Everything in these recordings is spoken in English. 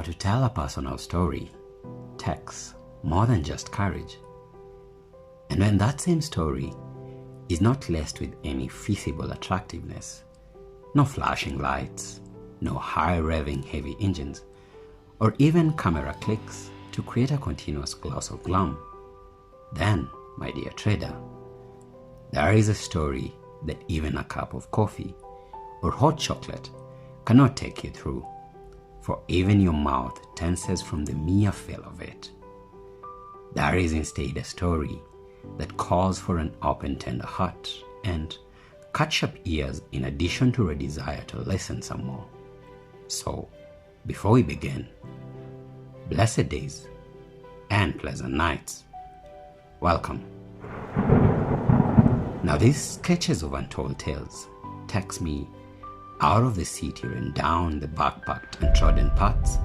to tell a personal story takes more than just courage. And when that same story is not laced with any feasible attractiveness, no flashing lights, no high-revving heavy engines, or even camera clicks to create a continuous gloss of glam, then, my dear trader, there is a story that even a cup of coffee or hot chocolate cannot take you through, for even your mouth tenses from the mere feel of it. There is instead a story that calls for an open, tender heart and catch-up ears in addition to a desire to listen some more. So, before we begin, blessed days and pleasant nights. Welcome. Now these sketches of untold tales takes me out of the city and down the backpacked and trodden paths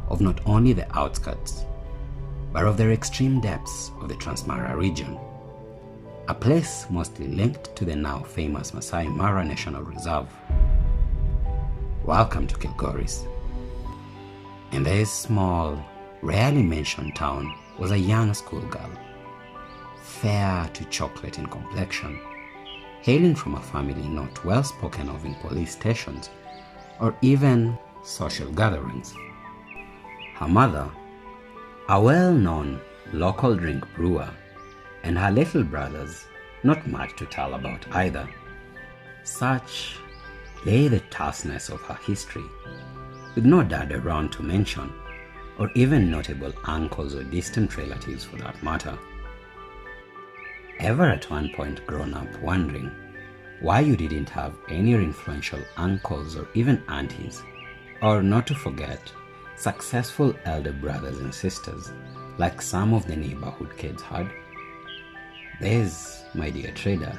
of not only the outskirts, but of the extreme depths of the Transmara region, a place mostly linked to the now famous Masai Mara National Reserve. Welcome to Kilgoris. In this small, rarely mentioned town was a young schoolgirl, fair to chocolate in complexion, hailing from a family not well spoken of in police stations or even social gatherings. Her mother, a well-known local drink brewer, and her little brothers, not much to tell about either. Such lay the terseness of her history, with no dad around to mention, or even notable uncles or distant relatives for that matter. Ever at one point grown up wondering why you didn't have any influential uncles or even aunties, or not to forget, successful elder brothers and sisters like some of the neighborhood kids had? This, my dear trader,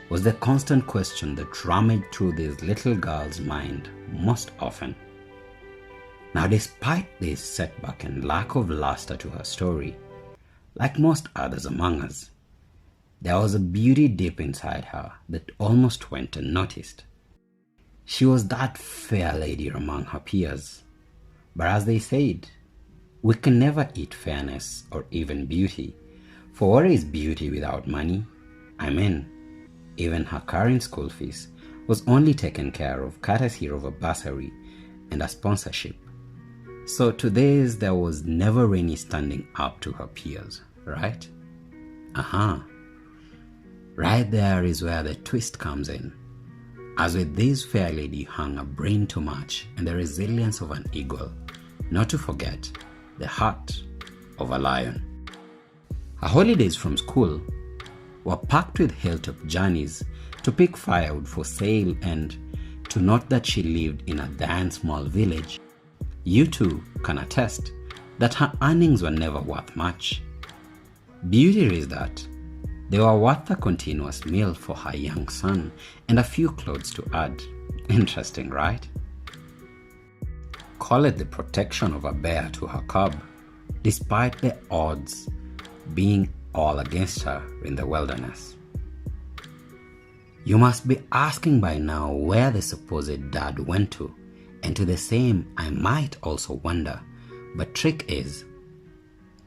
was the constant question that rummaged through this little girl's mind most often. Now, despite this setback and lack of luster to her story, like most others among us, there was a beauty deep inside her that almost went unnoticed. She was that fair lady among her peers. But as they said, we can never eat fairness or even beauty, for what is beauty without money? I mean, even her current school fees was only taken care of courtesy of a bursary and a sponsorship. So to this, there was never any standing up to her peers, right? Right there is where the twist comes in. As with this fair lady hung a brain to match and the resilience of an eagle, not to forget the heart of a lion. Her holidays from school were packed with hilltop journeys to pick firewood for sale, and to note that she lived in a damn small village, you too can attest that her earnings were never worth much. Beauty is that they were worth a continuous meal for her young son and a few clothes to add. Interesting, right? Call it the protection of a bear to her cub, despite the odds being all against her in the wilderness. You must be asking by now where the supposed dad went to, and to the same I might also wonder, but trick is,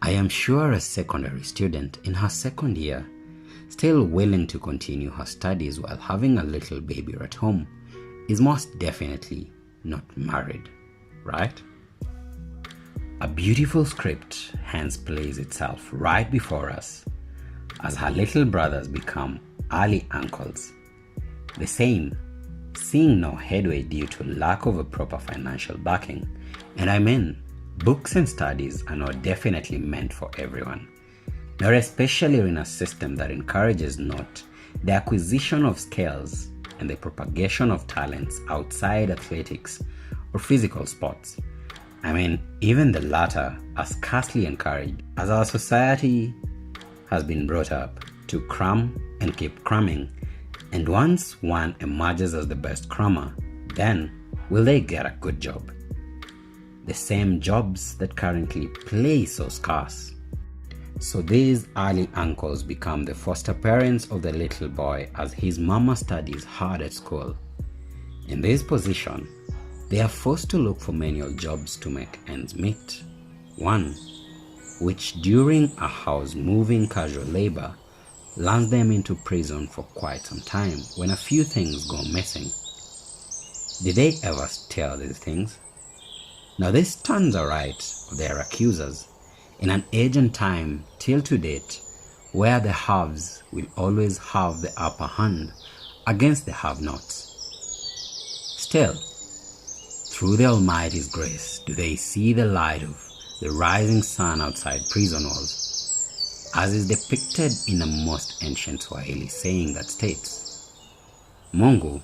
I am sure a secondary student in her second year, still willing to continue her studies while having a little baby at home, is most definitely not married, right? A beautiful script hence plays itself right before us as her little brothers become early uncles. The same, seeing no headway due to lack of a proper financial backing, and I mean, books and studies are not definitely meant for everyone, nor especially in a system that encourages not the acquisition of skills and the propagation of talents outside athletics or physical sports. I mean, even the latter are scarcely encouraged, as our society has been brought up to cram and keep cramming, and once one emerges as the best crammer, then will they get a good job? The same jobs that currently play so scarce. So these early uncles become the foster parents of the little boy as his mama studies hard at school. In this position, they are forced to look for menial jobs to make ends meet. One, which during a house-moving casual labor lands them into prison for quite some time when a few things go missing. Did they ever steal these things? Now this stands a right of their accusers in an age and time till to date where the haves will always have the upper hand against the have-nots. Still, through the Almighty's grace do they see the light of the rising sun outside prison walls, as is depicted in a most ancient Swahili saying that states, Mungu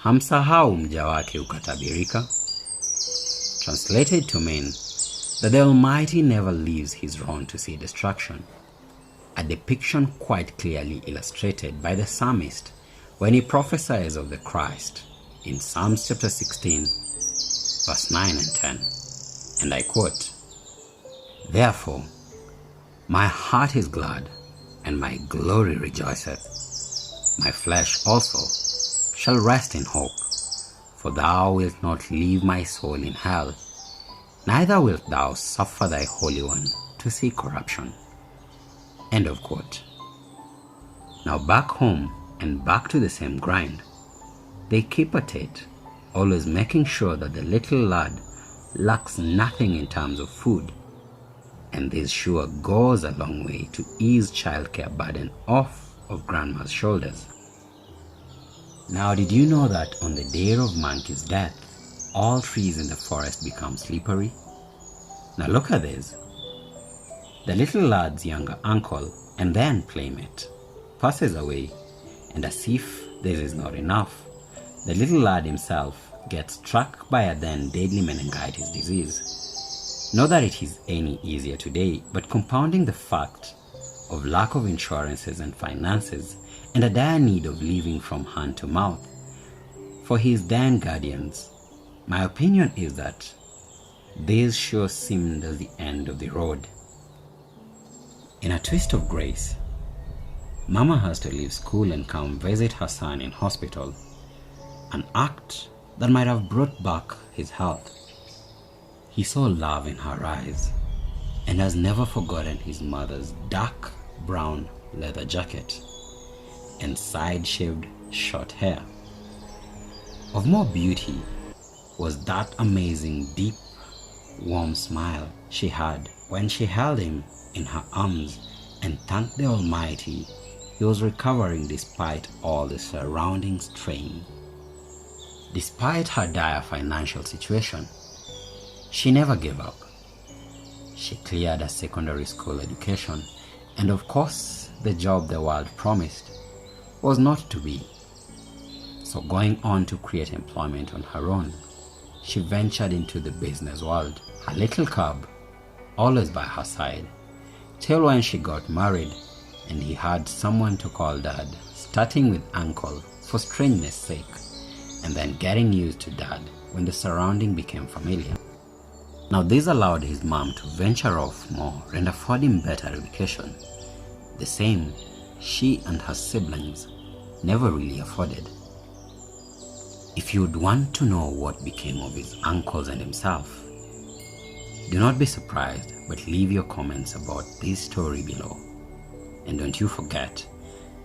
hamsahau mja wake ukatabirika. Translated to mean that the Almighty never leaves his wrong to see destruction, a depiction quite clearly illustrated by the psalmist when he prophesies of the Christ in Psalms chapter 16, verse 9 and 10, and I quote, Therefore, my heart is glad, and my glory rejoiceth. My flesh also shall rest in hope, for thou wilt not leave my soul in hell, neither wilt thou suffer thy Holy One to see corruption. End of quote. Now back home and back to the same grind, they keep at it, always making sure that the little lad lacks nothing in terms of food, and this sure goes a long way to ease childcare burden off of grandma's shoulders. Now did you know that on the day of Monkey's death, all trees in the forest become slippery? Now look at this. The little lad's younger uncle and then playmate passes away, and as if this is not enough, the little lad himself gets struck by a then deadly meningitis disease. Not that it is any easier today, but compounding the fact of lack of insurances and finances and a dire need of living from hand to mouth for his then guardians, my opinion is that this sure seemed as the end of the road. In a twist of grace, Mama has to leave school and come visit her son in hospital, an act that might have brought back his health. He saw love in her eyes and has never forgotten his mother's dark brown leather jacket and side-shaved short hair. Of more beauty was that amazing deep, warm smile she had when she held him in her arms and thanked the Almighty he was recovering despite all the surrounding strain. Despite her dire financial situation, she never gave up. She cleared a secondary school education, and of course the job the world promised was not to be. So going on to create employment on her own, she ventured into the business world, her little cub always by her side, till when she got married and he had someone to call dad, starting with uncle for strangeness sake, and then getting used to dad when the surrounding became familiar. Now this allowed his mom to venture off more and afford him better education, the same she and her siblings never really afforded. If you'd want to know what became of his uncles and himself, do not be surprised, but leave your comments about this story below. And don't you forget,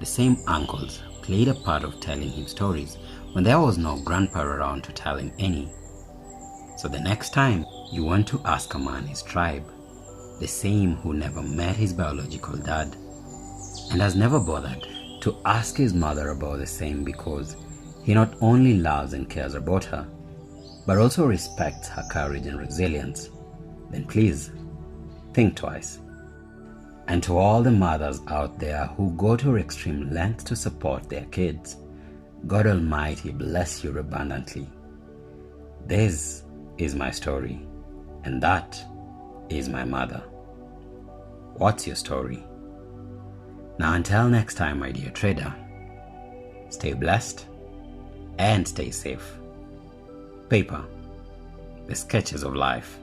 the same uncles played a part of telling him stories when there was no grandpa around to tell him any. So the next time you want to ask a man his tribe, the same who never met his biological dad and has never bothered to ask his mother about the same because he not only loves and cares about her, but also respects her courage and resilience, then please think twice. And to all the mothers out there who go to extreme lengths to support their kids, God Almighty bless you abundantly. This is my story, and that is my mother. What's your story? Now until next time, my dear trader, stay blessed and stay safe. Paper, the sketches of life.